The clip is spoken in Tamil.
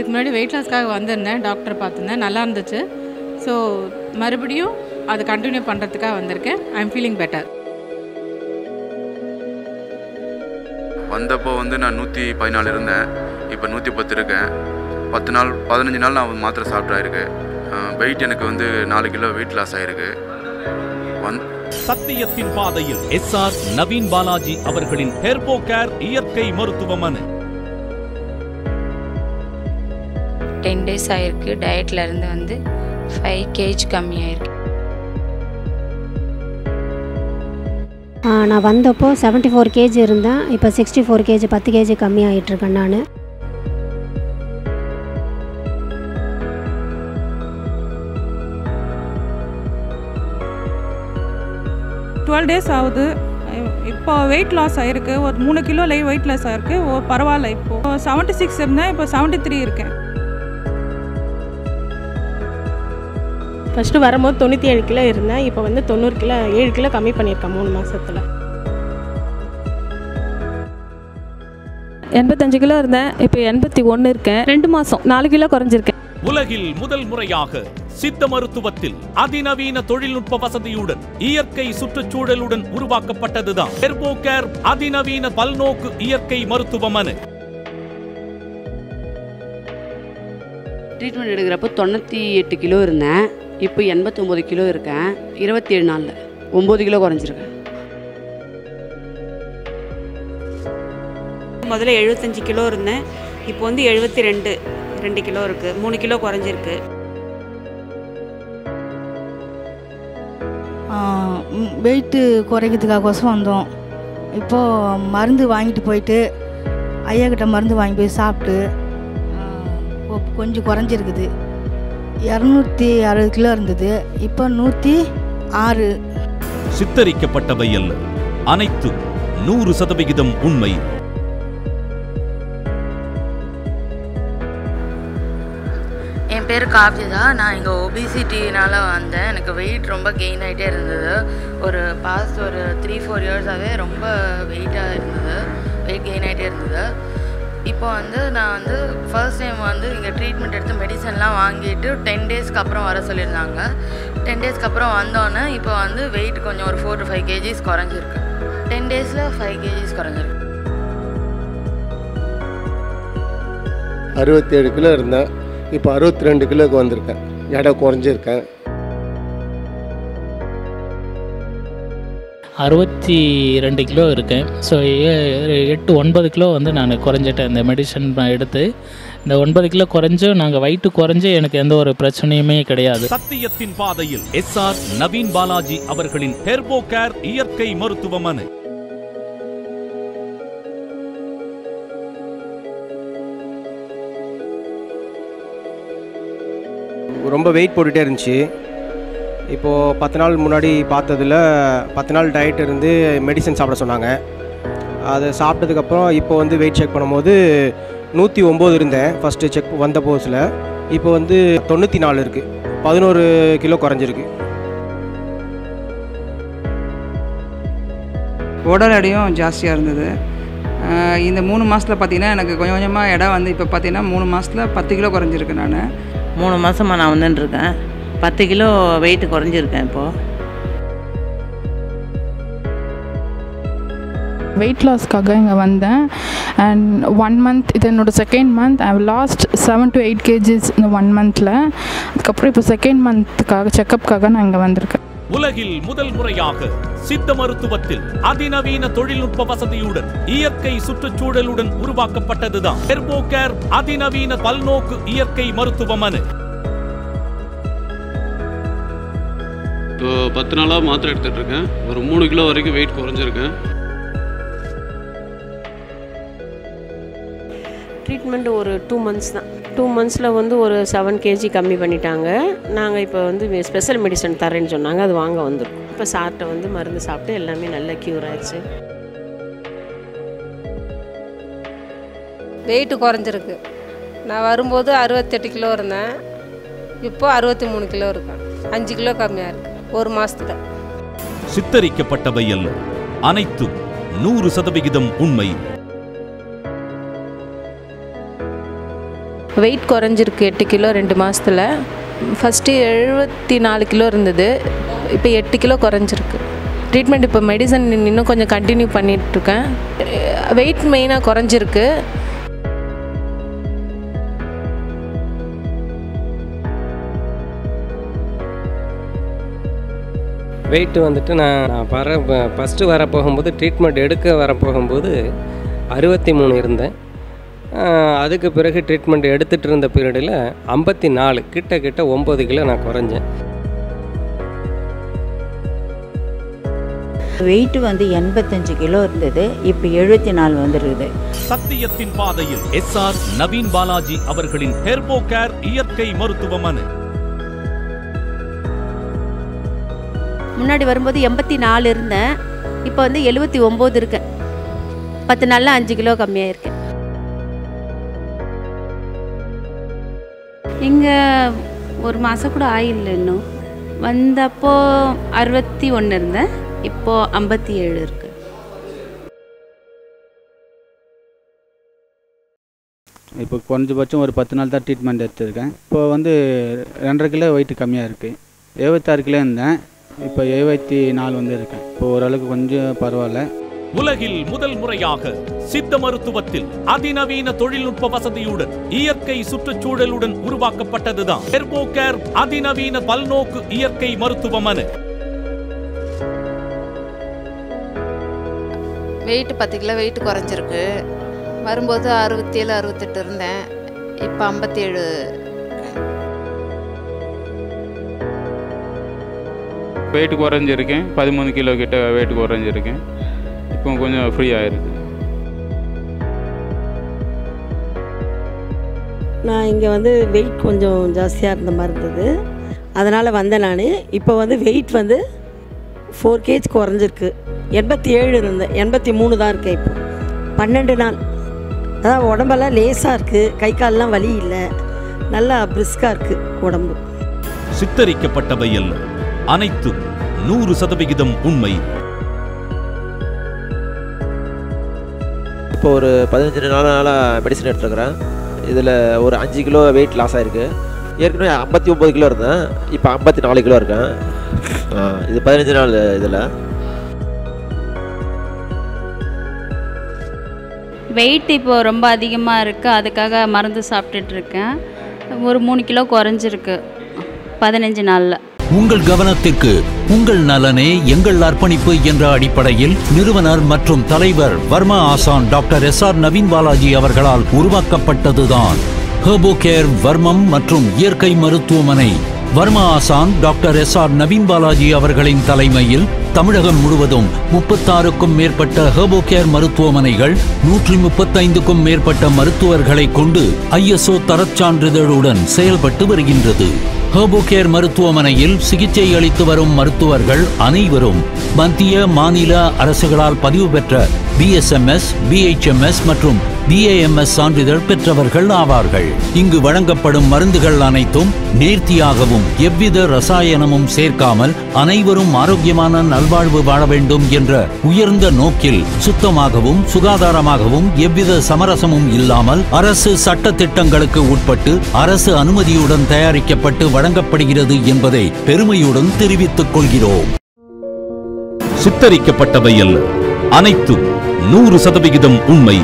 இதுக்கு முன்னாடி வெயிட் லாஸ்க்காக வந்திருந்தேன், டாக்டர் பார்த்துருந்தேன், நல்லா இருந்துச்சு. ஸோ மறுபடியும் அதை கண்டினியூ பண்ணுறதுக்காக வந்திருக்கேன். I am feeling better. வந்தப்போ நான் 114 இருந்தேன், இப்போ 110 இருக்கேன். 15 நாள் நான் மாத்திரை சாப்பிட்டாயிருக்கேன். வெயிட் எனக்கு 4 கிலோ வெயிட் லாஸ் ஆகிருக்கு. சத்தியத்தின் பாதையில் SR நவீன் பாலாஜி அவர்களின் ஹெர்போ கேர் இயற்கை மருத்துவமனை. 10 days ஆயிருக்கு. டயட்ல இருந்து 5 kg கம்மியாயிருக்கு. நான் வந்தப்போ 74 kg இருந்தேன், இப்போ 64 kg, 10 kg கம்மியாகிட்டுருக்கேன். நான் 12 days ஆகுது. இப்போ வெயிட் லாஸ் ஆகிருக்கு. ஒரு 3 கிலோ வெயிட் லாஸ் ஆகிருக்கு. பரவாயில்ல. இப்போது 76 இருந்தேன், இப்போ 73 இருக்கேன். ஃபஸ்ட்டு வரும்போது 97 கிலோ இருந்தேன், இப்போ 90 கிலோ 7 கிலோ கம்மி பண்ணியிருக்கேன் 3 மாதத்தில். 85 கிலோ இருந்தேன், இப்போ 81 இருக்கேன். 2 மாதம் 4 கிலோ குறைஞ்சிருக்கேன். உலகில் முதல் முறையாக சித்த மருத்துவத்தில் அதிநவீன தொழில்நுட்ப வசதியுடன் இயற்கை சுற்றுச்சூழலுடன் உருவாக்கப்பட்டதுதான் ஹெர்போ கேர் அதிநவீன பல்நோக்கு இயற்கை மருத்துவமனை. ட்ரீட்மெண்ட் எடுக்கிறப்போ 98 கிலோ இருந்தேன், இப்போ 89 கிலோ இருக்கேன். 27 நாளில் 9 கிலோ குறைஞ்சிருக்கேன். முதல்ல 75 கிலோ இருந்தேன், இப்போ 72 கிலோ இருக்குது. 3 கிலோ குறைஞ்சிருக்கு. வெயிட்டு குறைக்கிறதுக்காகோசம் வந்தோம். இப்போது மருந்து வாங்கிட்டு போயிட்டு ஐயாக்கிட்ட மருந்து வாங்கி போய் சாப்பிட்டு கொஞ்சம் குறைஞ்சிருக்குது. 260 கிலோ இருந்தது, இப்போ 106. சித்தரிக்கப்பட்டவை அல்ல, அனைத்தும் 100% உண்மை. என் பேர் காவ்யா. நான் இங்கே ஒபிசிட்டினால் வந்தேன். எனக்கு வெயிட் ரொம்ப கெயின் ஆகிட்டே இருந்தது. ஒரு பாஸ்ட் ஒரு 3-4 இயர்ஸாகவே ரொம்ப வெயிட்டாக இருந்தது, வெயிட் கெயின் ஆகிட்டே இருந்தது. இப்போ நான் ஃபர்ஸ்ட் டைம் இங்கே ட்ரீட்மெண்ட் எடுத்து மெடிசன்லாம் வாங்கிட்டு 10 டேஸ்க்கு அப்புறம் வர சொல்லியிருந்தாங்க. 10 டேஸ்க்கு அப்புறம் வந்தோன்னே இப்போ வெயிட் கொஞ்சம் ஒரு 4 to 5 kgs குறைஞ்சிருக்கு. 10 டேஸில் 5 kgs குறைஞ்சிருக்கு. 67 கிலோ இருந்தேன், இப்போ 62 கிலோக்கு வந்திருக்கேன். எடை குறைஞ்சிருக்கேன். 62 கிலோ இருக்கேன். ஸோ 8-9 கிலோ நான் குறைஞ்சிட்டேன். இந்த மெடிசன் எடுத்து இந்த 9 கிலோ குறைஞ்சும் நாங்கள் வெயிட்டு குறைஞ்சு எனக்கு எந்த ஒரு பிரச்சனையுமே கிடையாது. சத்தியத்தின் பாதையில் SR நவீன் பாலாஜி அவர்களின் ஹெர்போ கேர் இயற்கை மருத்துவமனை. ரொம்ப வெயிட் போட்டுகிட்டே இருந்துச்சு. இப்போது 10 நாள் முன்னாடி பார்த்ததில் 10 நாள் டயட் இருந்து மெடிசன் சாப்பிட சொன்னாங்க. அதை சாப்பிட்டதுக்கப்புறம் இப்போ வெயிட் செக் பண்ணும்போது 109 இருந்தேன் ஃபஸ்ட்டு செக் வந்த போஸில். இப்போ 94 இருக்குது. 11 கிலோ குறைஞ்சிருக்கு. உடல் எடையும் ஜாஸ்தியாக இருந்தது. இந்த 3 மாதத்தில் பார்த்திங்கன்னா எனக்கு கொஞ்சம் கொஞ்சமாக இடம் இப்போ பார்த்திங்கன்னா 3 மாதத்தில் 10 கிலோ குறைஞ்சிருக்கு. நான் 3 மாதமாக நான் வந்துட்டுருக்கேன். 10 கிலோ வெயிட் குறைஞ்சிருக்கேன். இப்போது வெயிட் லாஸ்க்காக இங்கே வந்தேன். அண்ட் 1 month, இது என்னோட 2nd month. I have lost 7 to 8 kgs இந்த 1 monthல. அதுக்கப்புறம் இப்போ 2nd monthக்காக செக்கப்புக்காக நான் இங்கே வந்திருக்கேன். உலகில் முதல் முறையாக சித்த மருத்துவத்தில் அதிநவீன தொழில்நுட்ப வசதியுடன் இயற்கை சுற்றுச்சூழலுடன் உருவாக்கப்பட்டதுதான் ஹெர்போ கேர் அதிநவீன பல்நோக்கு இயற்கை மருத்துவமனை. 10 நாளாக மாத்திரை எடுத்துகிட்டு இருக்கேன். ஒரு 3 கிலோ வரைக்கும் வெயிட் குறைஞ்சிருக்கேன். ட்ரீட்மெண்ட் ஒரு 2 months தான். 2 monthsல ஒரு 7 kg கம்மி பண்ணிட்டாங்க. நாங்கள் இப்போ ஸ்பெஷல் மெடிசன் தரேன்னு சொன்னாங்க, அது வாங்க வந்திருக்கோம். இப்போ சாப்பிட்ட மருந்து சாப்பிட்டு எல்லாமே நல்லா க்யூர் ஆயிடுச்சு. வெயிட்டு குறைஞ்சிருக்கு. நான் வரும்போது 68 கிலோ இருந்தேன், இப்போ 63 கிலோ இருக்கேன். 5 கிலோ கம்மியாக இருக்குது 1 மாதத்தில். சித்தரிக்கப்பட்டவை அல்ல, அனைத்தும் 100% உண்மை. வெயிட் குறைஞ்சிருக்கு 8 கிலோ 2 மாதத்தில். ஃபஸ்ட்டு 74 கிலோ இருந்தது, இப்போ 8 கிலோ குறைஞ்சிருக்கு. ட்ரீட்மெண்ட் இப்போ மெடிசன் இன்னும் கொஞ்சம் கண்டினியூ பண்ணிகிட்ருக்கேன். வெயிட் மெயினாக குறைஞ்சிருக்கு. வெயிட்டு வந்துட்டு நான் ஃபஸ்ட்டு வர போகும்போது ட்ரீட்மெண்ட் எடுக்க வர போகும்போது 63 இருந்தேன். அதுக்கு பிறகு ட்ரீட்மெண்ட் எடுத்துகிட்டு இருந்த பீரியடில் 54 கிட்ட 9 கிலோ நான் குறைஞ்சேன். வெயிட் வந்து 85 கிலோ இருந்தது, இப்போ 74 வந்துருக்குது. சத்தியத்தின் பாதையில் எஸ்ஆர் நவீன் பாலாஜி அவர்களின் ஹெர்போ கேர் இயற்கை மருத்துவமனை. முன்னாடி வரும்போது 84 இருந்தேன், இப்போ வந்து 79 இருக்கேன். 10 நாளில் 5 கிலோ கம்மியாக இருக்கேன். இங்கே ஒரு மாதம் கூட ஆயில்லை. இன்னும் வந்தப்போ 61 இருந்தேன், இப்போது 57 இருக்கு. இப்போ குறைஞ்சபட்சம் ஒரு 10 நாள் தான் ட்ரீட்மெண்ட் எடுத்திருக்கேன். இப்போ வந்து 2.5 கிலோ வெயிட் கம்மியாக இருக்குது. 76 கிலோ இருந்தேன், இப்போ 74 வந்து இருக்கேன். இப்போ ஓரளவுக்கு கொஞ்சம் பரவாயில்ல. உலகில் முதல் முறையாக சித்த மருத்துவத்தில் அதிநவீன தொழில்நுட்ப வசதியுடன் இயற்கை சுற்றுச்சூழலுடன் உருவாக்கப்பட்டதுதான் ஹெர்போ கேர் அதிநவீன பல்நோக்கு இயற்கை மருத்துவமனை. வெயிட் 10 கிலோ வெயிட் குறைஞ்சிருக்கு. வரும்போது 67 68 இருந்தேன், இப்போ 57. வெயிட் குறைஞ்சிருக்கேன், 13 கிலோ கிட்ட வெயிட் குறைஞ்சிருக்கேன். இப்போ கொஞ்சம் ஃப்ரீயாக இருக்குது. நான் இங்கே வந்து வெயிட் கொஞ்சம் ஜாஸ்தியாக இருந்த மாதிரி இருந்தது, அதனால் வந்தேன் நான். இப்போ வந்து வெயிட் வந்து 4 kg குறைஞ்சிருக்கு. 87 இருந்தேன், 83 தான் இருக்கேன் இப்போ. 12 நாள். அதான் உடம்பெல்லாம் லேசாக இருக்குது, கை காலெலாம் வலி இல்லை, நல்லா பிரிஸ்காக இருக்குது உடம்பு. சித்தரிக்கப்பட்டவை அல்ல, அனைத்தும் 100% உண்மை. இப்போ ஒரு 15 நாளாக மெடிசன் எடுத்துருக்கிறேன். இதில் ஒரு 5 கிலோ வெயிட் லாஸ் ஆகிருக்கு. ஏற்கனவே 59 கிலோ இருந்தேன், இப்போ 54 கிலோ இருக்கேன். இது 15 நாள். இதில் வெயிட் இப்போ ரொம்ப அதிகமாக இருக்குது, அதுக்காக மருந்து சாப்பிட்டுட்ருக்கேன். ஒரு 3 கிலோ குறைஞ்சிருக்கு 15 நாளில். உங்கள் கவனத்திற்கு உங்கள் நலனே எங்கள் அர்ப்பணிப்பு என்ற அடிப்படையில் நிறுவனர் மற்றும் தலைவர் வர்மா ஆசான் டாக்டர் எஸ்ஆர் நவீன் பாலாஜி அவர்களால் உருவாக்கப்பட்டதுதான் ஹெர்போ கேர் வர்மம் மற்றும் இயற்கை மருத்துவமனை. வர்மா ஆசான் டாக்டர் எஸ்ஆர் நவீன் பாலாஜி அவர்களின் தலைமையில் தமிழகம் முழுவதும் 36க்கும் மேற்பட்ட ஹெர்போ கேர் மருத்துவமனைகள் 135க்கும் மேற்பட்ட மருத்துவர்களை கொண்டு ISO தரச்சான்றிதழுடன் செயல்பட்டு வருகின்றது. ஹெர்போ கேர் மருத்துவமனையில் சிகிச்சை அளித்து வரும் மருத்துவர்கள் அனைவரும் மத்திய மாநில அரசுகளால் பதிவு பெற்ற BSMS, BHMS மற்றும் BAMS சான்றிதழ் பெற்றவர்கள் ஆவார்கள். இங்கு வழங்கப்படும் மருந்துகள் அனைத்தும் நேர்த்தியாகவும் எவ்வித ரசாயனமும் சேர்க்காமல் அனைவரும் ஆரோக்கியமான நல்வாழ்வு வாழ வேண்டும் என்ற உயர்ந்த நோக்கில் சுத்தமாகவும் சுகாதாரமாகவும் எவ்வித சமரசமும் இல்லாமல் அரசு சட்ட திட்டங்களுக்கு உட்பட்டு அரசு அனுமதியுடன் தயாரிக்கப்பட்டு வழங்கப்படுகிறது என்பதை பெருமையுடன் தெரிவித்துக் கொள்கிறோம். சித்தரிக்கப்பட்டவை அல்ல, அனைத்தும் 100% உண்மை.